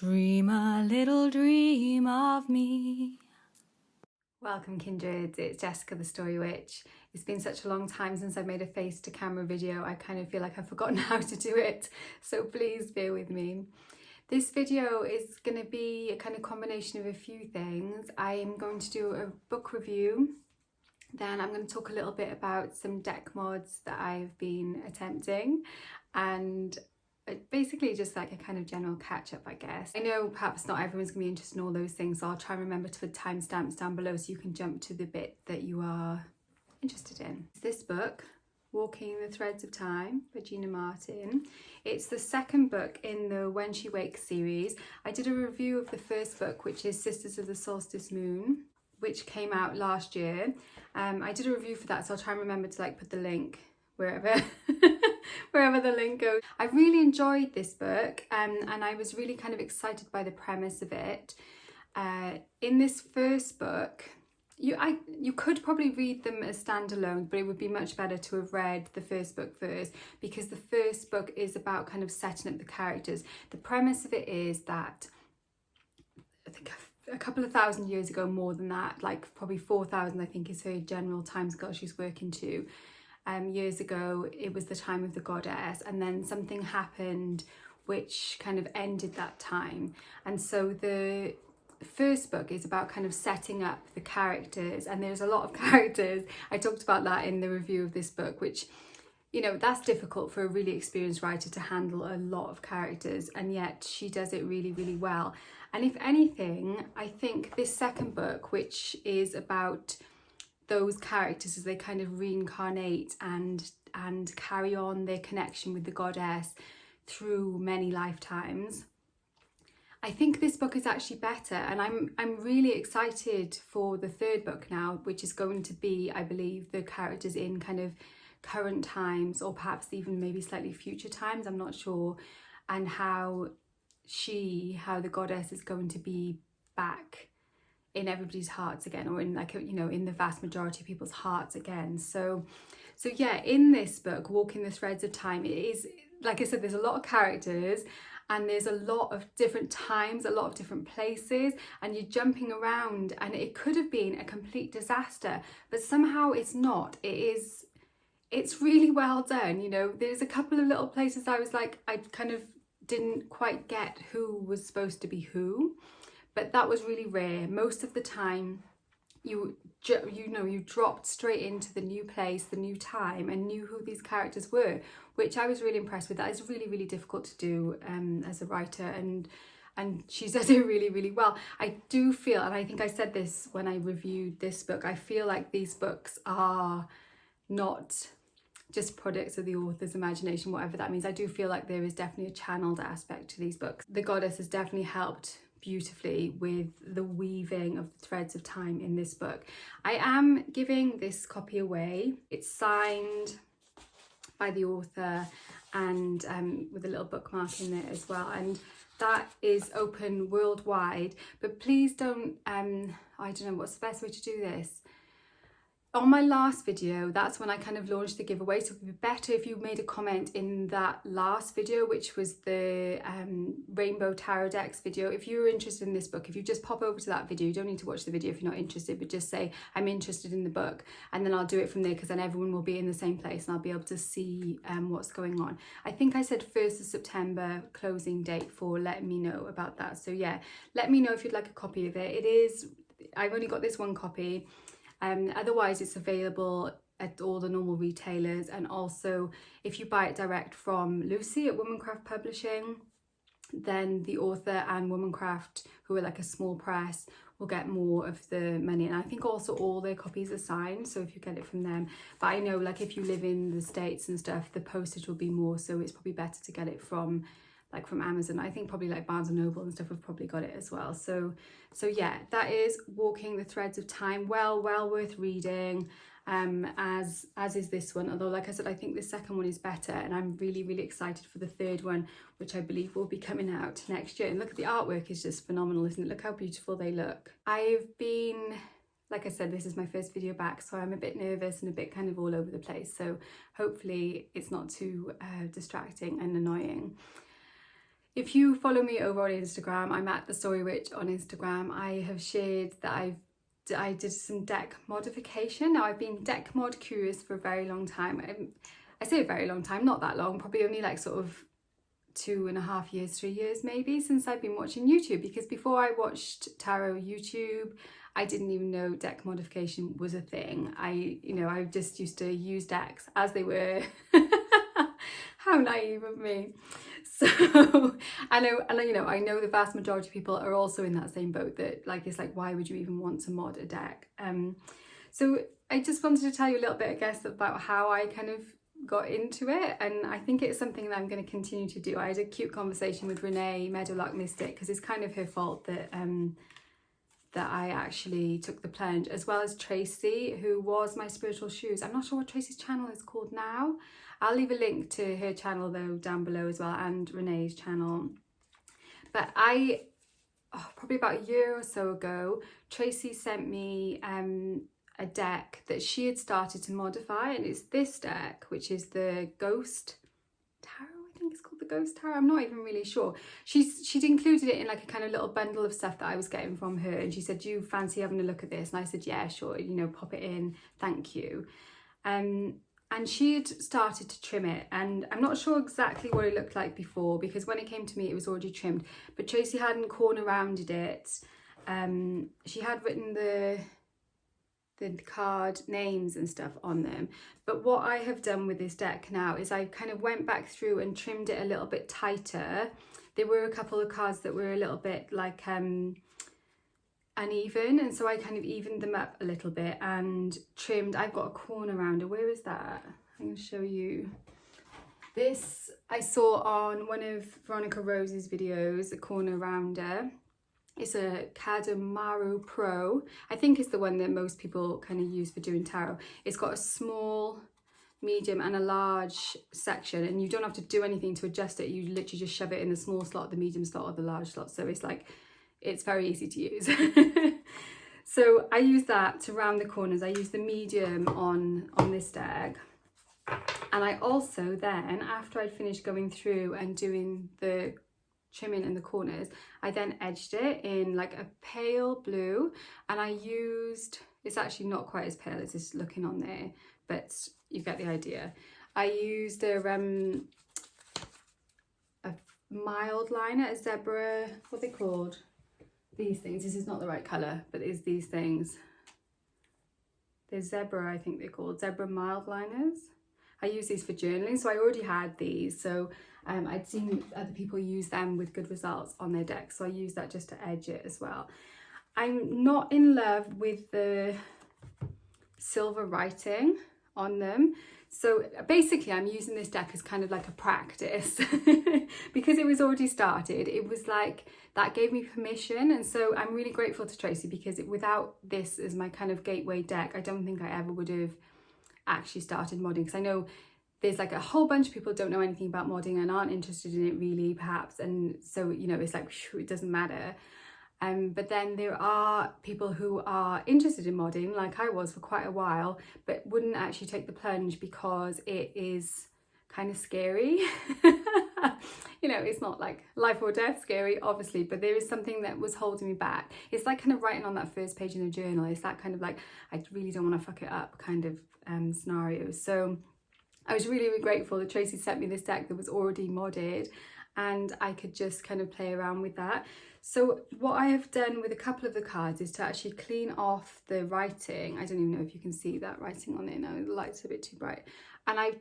Dream a little dream of me. Welcome kindreds, it's Jessica TheStoryWitch. It's been such a long time since I made a face to camera video, I kind of feel like I've forgotten how to do it, so please bear with me. This video is going to be a kind of combination of a few things. I'm going to do a book review, then I'm going to talk a little bit about some deck mods that I've been attempting, and basically just like a kind of general catch-up, I guess. I know perhaps not everyone's gonna be interested in all those things, so I'll try and remember to put timestamps down below so you can jump to the bit that you are interested in. It's this book, Walking the Threads of Time by Gina Martin. It's the second book in the When She Wakes series. I did a review of the first book, which is Sisters of the Solstice Moon, which came out last year. I did a review for that, so I'll try and remember to like put the link wherever wherever the link goes. I really enjoyed this book, and I was really kind of excited by the premise of it. In this first book, you could probably read them as standalone, but it would be much better to have read the first book first, because the first book is about kind of setting up the characters. The premise of it is that I think a couple of thousand years ago, more than that, like probably 4,000 I think is her general timescale she's working to. Years ago, it was the time of the goddess, and then something happened which kind of ended that time. And so the first book is about kind of setting up the characters, and there's a lot of characters. I talked about that in the review of this book, which, you know, that's difficult for a really experienced writer to handle a lot of characters, and yet she does it really, really well. And if anything, I think this second book, which is about those characters as they kind of reincarnate and carry on their connection with the goddess through many lifetimes, I think this book is actually better, and I'm really excited for the third book now, which is going to be, I believe, the characters in kind of current times, or perhaps even maybe slightly future times, I'm not sure, and how the goddess is going to be back in everybody's hearts again, or in, like, you know, in the vast majority of people's hearts again. So yeah, in this book, Walking the Threads of Time, it is, like I said, there's a lot of characters, and there's a lot of different times, a lot of different places, and you're jumping around, and it could have been a complete disaster, but somehow it's not. It's really well done. You know, there's a couple of little places I was like, I kind of didn't quite get who was supposed to be who, but that was really rare. Most of the time, you dropped straight into the new place, the new time, and knew who these characters were, which I was really impressed with. That is really, really difficult to do as a writer, and she does it really, really well. I do feel, and I think I said this when I reviewed this book, I feel like these books are not just products of the author's imagination, whatever that means. I do feel like there is definitely a channeled aspect to these books. The goddess has definitely helped beautifully with the weaving of the threads of time in this book. I am giving this copy away. It's signed by the author, and with a little bookmark in it as well, and that is open worldwide. But please don't, I don't know what's the best way to do this. On my last video, that's when I kind of launched the giveaway, so it would be better if you made a comment in that last video, which was the Rainbow Tarot Decks video. If you're interested in this book, if you just pop over to that video, you don't need to watch the video if you're not interested, but just say, I'm interested in the book, and then I'll do it from there, because then everyone will be in the same place and I'll be able to see what's going on. I think I said 1st of September closing date for letting me know about that. So yeah, let me know if you'd like a copy of it. I've only got this one copy. Otherwise it's available at all the normal retailers, and also if you buy it direct from Lucy at Womancraft Publishing, then the author and Womancraft, who are like a small press, will get more of the money. And I think also all their copies are signed, so if you get it from them. But I know, like, if you live in the States and stuff, the postage will be more, so it's probably better to get it from Amazon. I think probably like Barnes & Noble and stuff have probably got it as well. So yeah, that is Walking the Threads of Time. Well worth reading, as is this one. Although, like I said, I think the second one is better, and I'm really, really excited for the third one, which I believe will be coming out next year. And look at the artwork, is just phenomenal, isn't it? Look how beautiful they look. I've been, like I said, this is my first video back, so I'm a bit nervous and a bit kind of all over the place. So hopefully it's not too distracting and annoying. If you follow me over on Instagram, I'm at TheStoryWitch on Instagram. I have shared that I did some deck modification. Now, I've been deck mod curious for a very long time. I say a very long time, not that long, probably only like sort of 2.5 years, 3 years maybe, since I've been watching YouTube, because before I watched tarot YouTube, I didn't even know deck modification was a thing. I just used to use decks as they were. How naive of me. So I know the vast majority of people are also in that same boat, that like, it's like, why would you even want to mod a deck? So I just wanted to tell you a little bit, I guess, about how I kind of got into it, and I think it's something that I'm going to continue to do. I had a cute conversation with Renee, Meadowlark Mystic, because it's kind of her fault that I actually took the plunge, as well as Tracy, who was my spiritual shoes. I'm not sure what Tracy's channel is called now. I'll leave a link to her channel though down below as well, and Renee's channel. But probably about a year or so ago, Tracy sent me a deck that she had started to modify, and it's this deck, which is the Ghost Tarot. I think it's called the Ghost Tarot. I'm not even really sure. She'd included it in like a kind of little bundle of stuff that I was getting from her, and she said, "Do you fancy having a look at this?" And I said, "Yeah, sure, pop it in, thank you." And she had started to trim it, and I'm not sure exactly what it looked like before, because when it came to me it was already trimmed, but Tracy hadn't corner rounded it. She had written the card names and stuff on them, but what I have done with this deck now is I kind of went back through and trimmed it a little bit tighter. There were a couple of cards that were a little bit like uneven, and so I kind of evened them up a little bit and trimmed. I've got a corner rounder. Where is that? I'm going to show you. This I saw on one of Veronica Rose's videos, a corner rounder. It's a Kadamaru Pro. I think it's the one that most people kind of use for doing tarot. It's got a small, medium and a large section, and you don't have to do anything to adjust it. You literally just shove it in the small slot, the medium slot or the large slot. So it's very easy to use. So I use that to round the corners. I use the medium on this deck. And I also then, after I'd finished going through and doing the trimming in the corners, I then edged it in like a pale blue, and I used, it's actually not quite as pale as it's looking on there, but you get the idea. I used a mild liner, a zebra, what are they called? These things. This is not the right colour, but it's these things. They're zebra, I think they're called, zebra mild liners. I use these for journaling, so I already had these, so I'd seen other people use them with good results on their decks, so I use that just to edge it as well. I'm not in love with the silver writing on them, so basically I'm using this deck as kind of like a practice because it was already started. It was like that gave me permission, and so I'm really grateful to Tracy, because without this as my kind of gateway deck, I don't think I ever would have actually started modding, because I know there's like a whole bunch of people don't know anything about modding and aren't interested in it really, perhaps, and so it's like, it doesn't matter. But then there are people who are interested in modding, like I was for quite a while, but wouldn't actually take the plunge because it is kind of scary. It's not like life or death scary, obviously, but there is something that was holding me back. It's like kind of writing on that first page in a journal. It's that kind of like, I really don't want to fuck it up kind of scenario. So I was really, really grateful that Tracy sent me this deck that was already modded, and I could just kind of play around with that. So what I have done with a couple of the cards is to actually clean off the writing. I don't even know if you can see that writing on there now, the light's a bit too bright. And I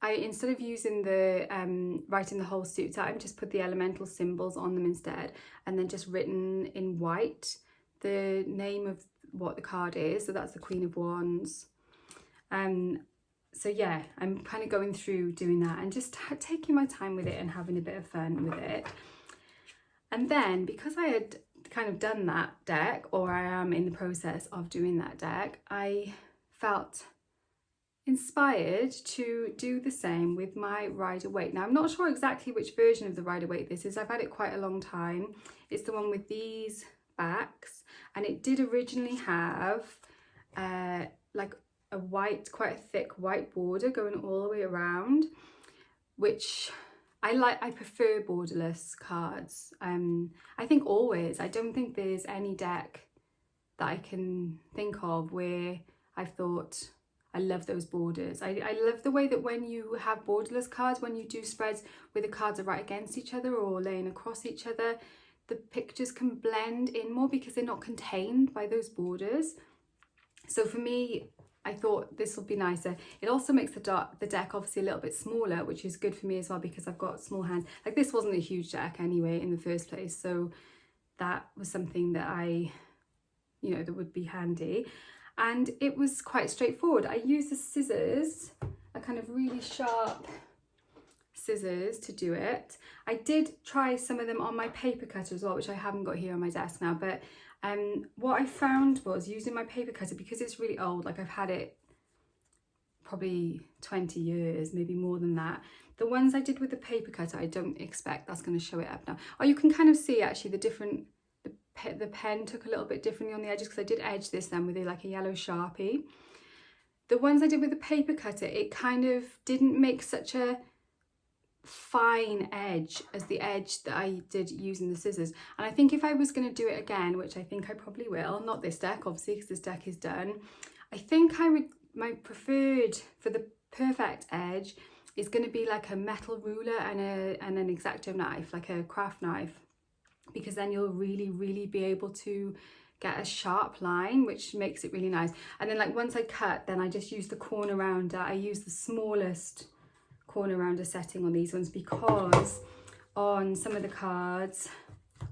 instead of using the writing the whole suits out, I've just put the elemental symbols on them instead, and then just written in white the name of what the card is. So that's the Queen of Wands. So yeah, I'm kind of going through doing that and just taking my time with it and having a bit of fun with it. And then, because I had kind of done that deck, or I am in the process of doing that deck, I felt inspired to do the same with my Rider-Waite. Now, I'm not sure exactly which version of the Rider-Waite this is. I've had it quite a long time. It's the one with these backs, and it did originally have like a white, quite a thick white border going all the way around, which I prefer borderless cards. I think always. I don't think there's any deck that I can think of where I've thought, I love those borders. I love the way that when you have borderless cards, when you do spreads where the cards are right against each other or laying across each other, the pictures can blend in more because they're not contained by those borders. So for me, I thought this will be nicer. It also makes the deck obviously a little bit smaller, which is good for me as well because I've got small hands. Like this wasn't a huge deck anyway in the first place, so that was something that that would be handy. And it was quite straightforward. I used the scissors, a kind of really sharp scissors to do it. I did try some of them on my paper cutter as well, which I haven't got here on my desk now, but what I found was using my paper cutter, because it's really old, like I've had it probably 20 years, maybe more than that. The ones I did with the paper cutter, I don't expect that's going to show it up now. Oh, you can kind of see actually the pen took a little bit differently on the edges because I did edge this then with like a yellow Sharpie. The ones I did with the paper cutter, it kind of didn't make such a fine edge as the edge that I did using the scissors. And I think if I was going to do it again, which I think I probably will, not this deck obviously because this deck is done, I think my preferred for the perfect edge is going to be like a metal ruler and an X-Acto knife, like a craft knife, because then you'll really be able to get a sharp line, which makes it really nice. And then like once I cut, then I just use the corner rounder. I use the smallest corner rounder setting on these ones because on some of the cards,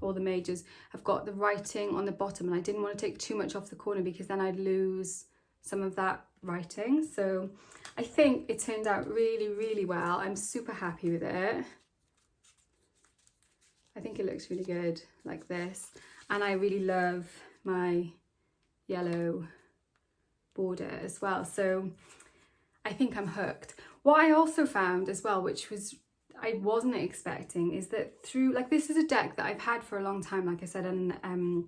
all the majors have got the writing on the bottom, and I didn't want to take too much off the corner because then I'd lose some of that writing. So I think it turned out really well. I'm super happy with it. I think it looks really good like this, and I really love my yellow border as well, so I think I'm hooked. What I also found as well, which was I wasn't expecting, is that through, like, this is a deck that I've had for a long time, like I said, and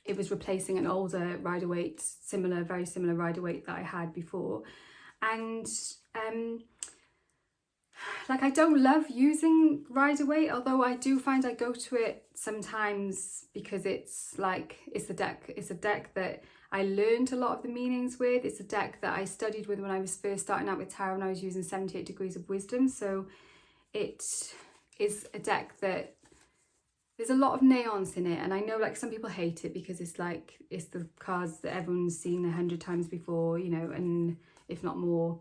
it was replacing an older Rider-Waite, very similar Rider-Waite that I had before, and like, I don't love using Rider-Waite, although I do find I go to it sometimes because it's a deck that I learned a lot of the meanings with. It's a deck that I studied with when I was first starting out with tarot, and I was using 78 Degrees of Wisdom. So it is a deck that there's a lot of neons in it, and I know like some people hate it because it's the cards that everyone's seen 100 times before, and if not more.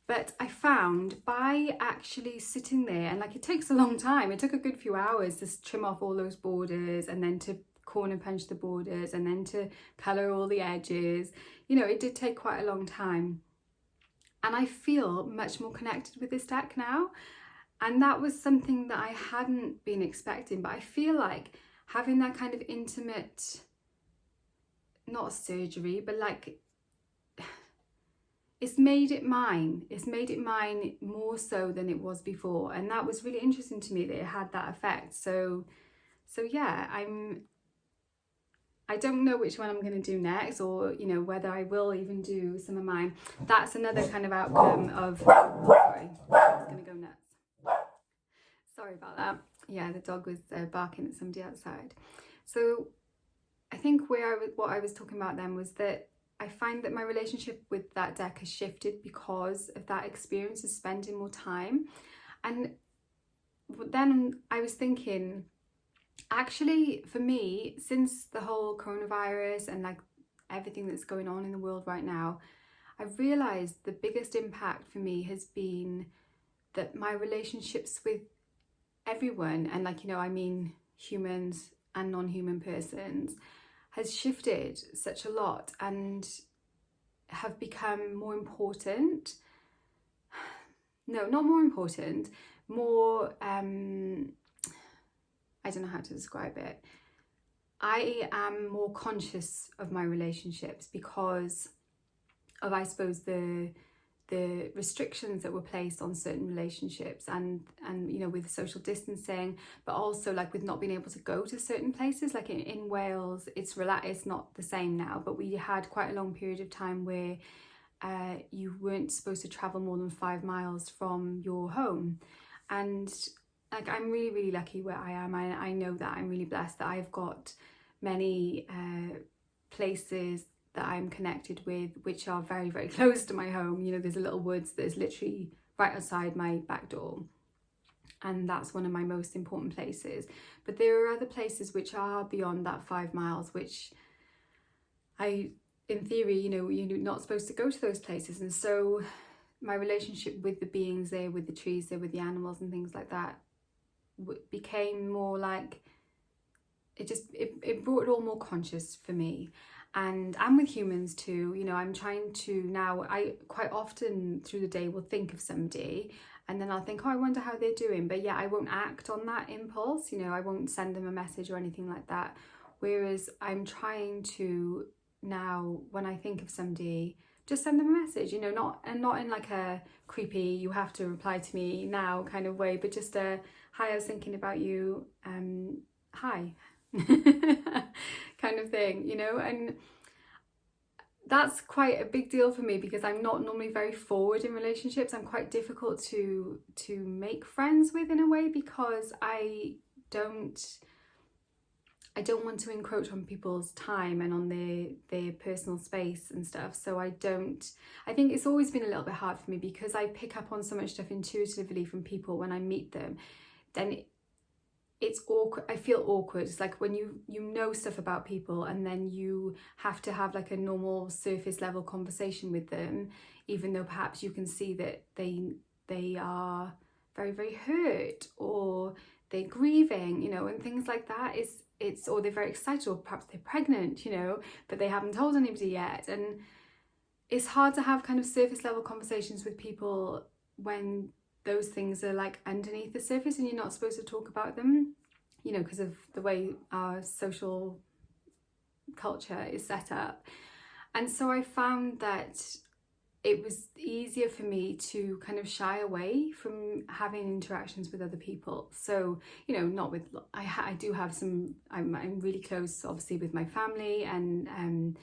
But I found by actually sitting there, and like it takes a long time, it took a good few hours to trim off all those borders and then to corner punch the borders and then to colour all the edges. It did take quite a long time. And I feel much more connected with this deck now. And that was something that I hadn't been expecting. But I feel like having that kind of intimate, not surgery, but like, it's made it mine. It's made it mine more so than it was before. And that was really interesting to me that it had that effect. So yeah, I don't know which one I'm going to do next, or, whether I will even do some of mine. That's another kind of outcome of, sorry, it's going to go nuts. Sorry about that. Yeah, the dog was barking at somebody outside. So I think what I was talking about then was that I find that my relationship with that deck has shifted because of that experience of spending more time. And then I was thinking, actually, for me, since the whole coronavirus and like everything that's going on in the world right now, I've realised the biggest impact for me has been that my relationships with everyone, and like, I mean humans and non-human persons, has shifted such a lot and have become more important. No, not more important, more, I don't know how to describe it. I am more conscious of my relationships because of, I suppose, the restrictions that were placed on certain relationships, and with social distancing, but also like with not being able to go to certain places. Like in Wales, it's not the same now, but we had quite a long period of time where you weren't supposed to travel more than 5 miles from your home. And like, I'm really, really lucky where I am. I know that I'm really blessed that I've got many places that I'm connected with which are very, very close to my home. You know, there's a little woods that is literally right outside my back door, and that's one of my most important places. But there are other places which are beyond that 5 miles, which in theory, you know, you're not supposed to go to those places. And so my relationship with the beings there, with the trees there, with the animals and things like that, became more like, it brought it all more conscious for me. And with humans too, you know, I'm trying to now, I quite often through the day will think of somebody, and then I'll think, oh, I wonder how they're doing. But yeah, I won't act on that impulse, you know, I won't send them a message or anything like that. Whereas I'm trying to now, when I think of somebody, just send them a message, you know, not in like a creepy, you have to reply to me now kind of way, but just a, hi, I was thinking about you, hi, kind of thing, you know. And that's quite a big deal for me because I'm not normally very forward in relationships. I'm quite difficult to make friends with in a way, because I don't want to encroach on people's time and on their personal space and stuff. So I think it's always been a little bit hard for me because I pick up on so much stuff intuitively from people when I meet them. Then it's awkward. I feel awkward. It's like when you know stuff about people and then you have to have like a normal surface level conversation with them, even though perhaps you can see that they are very, very hurt, or they're grieving, you know, and things like that. Or they're very excited, or perhaps they're pregnant, you know, but they haven't told anybody yet. And it's hard to have kind of surface level conversations with people when those things are like underneath the surface and you're not supposed to talk about them, you know, because of the way our social culture is set up. And so I found that it was easier for me to kind of shy away from having interactions with other people. So, you know, not with, I do have some, I'm really close obviously with my family and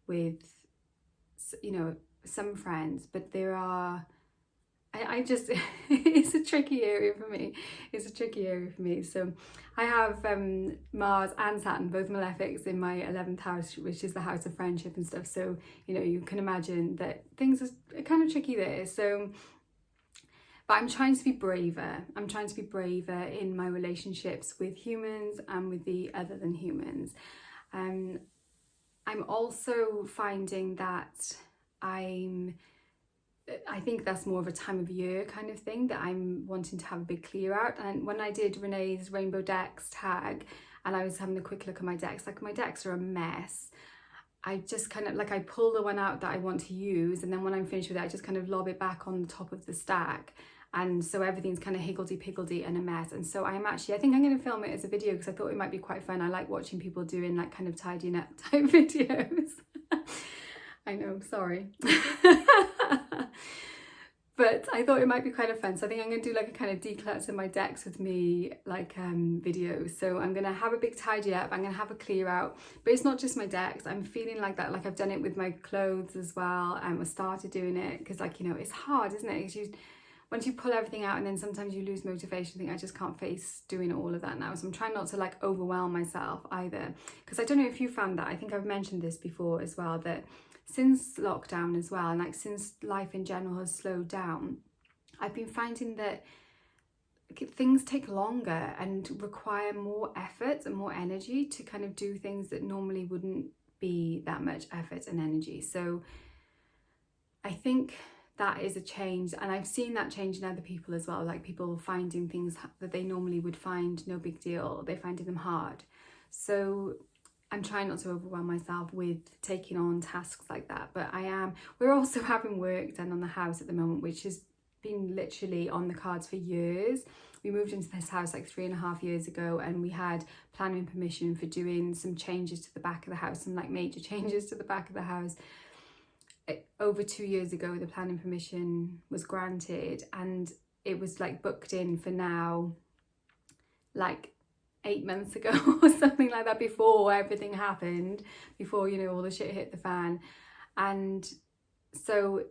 with, you know, some friends, but there are, I just, it's a tricky area for me. So I have Mars and Saturn, both malefics, in my 11th house, which is the house of friendship and stuff. So, you know, you can imagine that things are kind of tricky there. So, but I'm trying to be braver. I'm trying to be braver in my relationships with humans and with the other than humans. I'm also finding that I think that's more of a time of year kind of thing, that I'm wanting to have a big clear out. And when I did Renee's Rainbow Decks tag and I was having a quick look at my decks, like my decks are a mess. I just kind of like, I pull the one out that I want to use, and then when I'm finished with it, I just kind of lob it back on the top of the stack. And so everything's kind of higgledy-piggledy and a mess. And so I think I'm going to film it as a video because I thought it might be quite fun. I like watching people doing like kind of tidying up type videos. I know, sorry. But I thought it might be kind of fun. So I think I'm going to do like a kind of declutter my decks with me like video. So I'm going to have a big tidy up. I'm going to have a clear out. But it's not just my decks. I'm feeling like that. Like I've done it with my clothes as well. I started doing it because, like, you know, it's hard, isn't it? Because once you pull everything out and then sometimes you lose motivation, I think I just can't face doing all of that now. So I'm trying not to like overwhelm myself either. Because I don't know if you found that. I think I've mentioned this before as well, that since lockdown as well, and like since life in general has slowed down, I've been finding that things take longer and require more effort and more energy to kind of do things that normally wouldn't be that much effort and energy. So I think that is a change, and I've seen that change in other people as well, like people finding things that they normally would find no big deal, they're finding them hard. So I'm trying not to overwhelm myself with taking on tasks like that, but we're also having work done on the house at the moment, which has been literally on the cards for years. We moved into this house like 3.5 years ago, and we had planning permission for doing some changes to the back of the house, some like major changes to the back of the house. Over 2 years ago, the planning permission was granted, and it was like booked in for now, like 8 months ago or something like that, before everything happened, before, you know, all the shit hit the fan. And so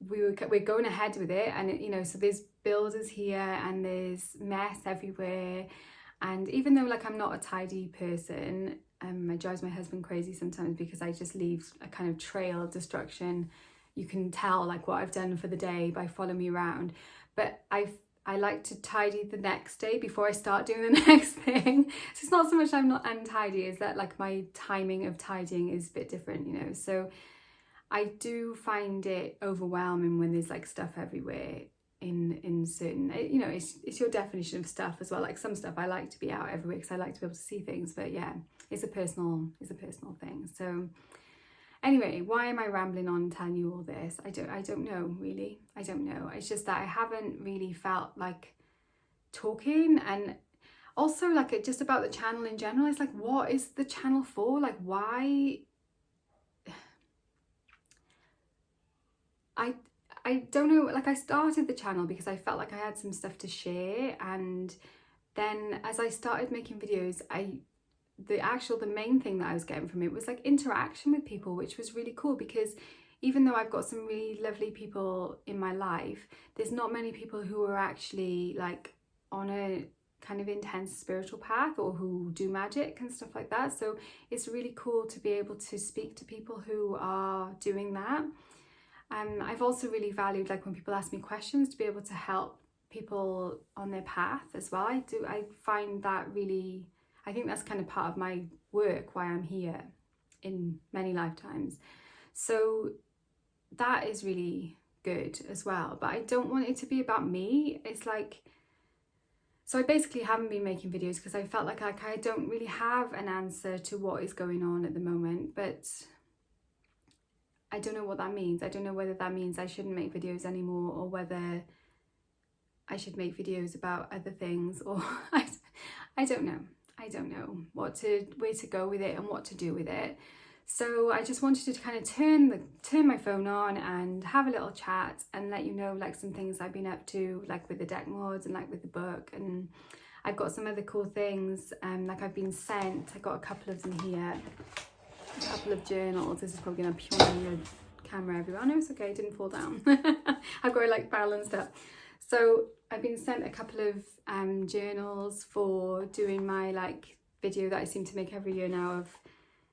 we're going ahead with it, and it, you know, so there's builders here and there's mess everywhere. And even though like I'm not a tidy person, it drives my husband crazy sometimes because I just leave a kind of trail of destruction. You can tell like what I've done for the day by following me around. But I like to tidy the next day before I start doing the next thing. So it's not so much I'm not untidy, is that like my timing of tidying is a bit different, you know. So I do find it overwhelming when there's like stuff everywhere in certain, you know, it's your definition of stuff as well. Like some stuff I like to be out everywhere because I like to be able to see things, but yeah, it's a personal thing. So anyway, why am I rambling on telling you all this? I don't know really. I don't know. It's just that I haven't really felt like talking, and also like just about the channel in general. It's like, what is the channel for? Like, why? I don't know, like I started the channel because I felt like I had some stuff to share, and then as I started making videos, the main thing that I was getting from it was like interaction with people, which was really cool, because even though I've got some really lovely people in my life, there's not many people who are actually like on a kind of intense spiritual path or who do magic and stuff like that. So it's really cool to be able to speak to people who are doing that. I've also really valued like when people ask me questions, to be able to help people on their path as well. I find that really, I think that's kind of part of my work, why I'm here in many lifetimes. So that is really good as well, but I don't want it to be about me. It's like, so I basically haven't been making videos because I felt like I don't really have an answer to what is going on at the moment, but I don't know what that means. I don't know whether that means I shouldn't make videos anymore, or whether I should make videos about other things, or I don't know. I don't know where to go with it and what to do with it. So I just wanted to kind of turn my phone on and have a little chat and let you know like some things I've been up to, like with the deck mods and like with the book. And I've got some other cool things like I've been sent. I got a couple of them here. A couple of journals. This is probably going to peel on the camera everywhere. No, it's okay, it didn't fall down. I've got it like balanced up. So I've been sent a couple of journals for doing my like video that I seem to make every year now of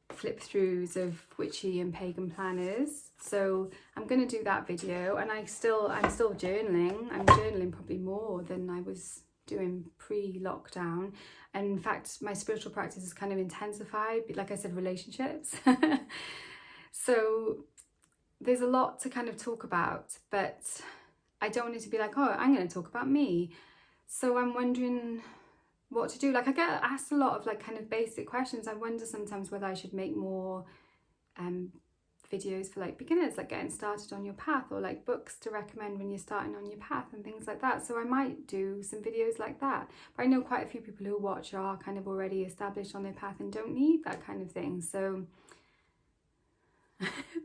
flip throughs of witchy and pagan planners. So I'm going to do that video, and I'm still journaling. I'm journaling probably more than I was doing pre-lockdown, and in fact my spiritual practice has kind of intensified, like I said, relationships. So there's a lot to kind of talk about, but I don't want it to be like, oh, I'm going to talk about me. So I'm wondering what to do. Like I get asked a lot of like kind of basic questions. I wonder sometimes whether I should make more videos for like beginners, like getting started on your path, or like books to recommend when you're starting on your path and things like that. So I might do some videos like that. But I know quite a few people who watch are kind of already established on their path and don't need that kind of thing. So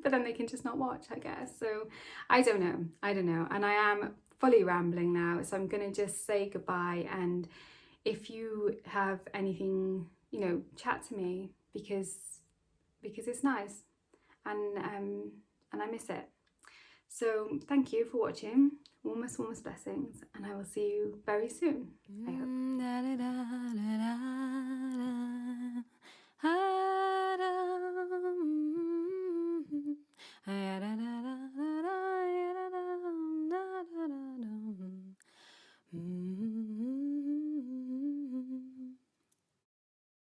but then they can just not watch, I guess. So I don't know. And I am fully rambling now, so I'm gonna just say goodbye. And if you have anything, you know, chat to me, because it's nice. And I miss it. So thank you for watching. Warmest blessings, and I will see you very soon, I hope.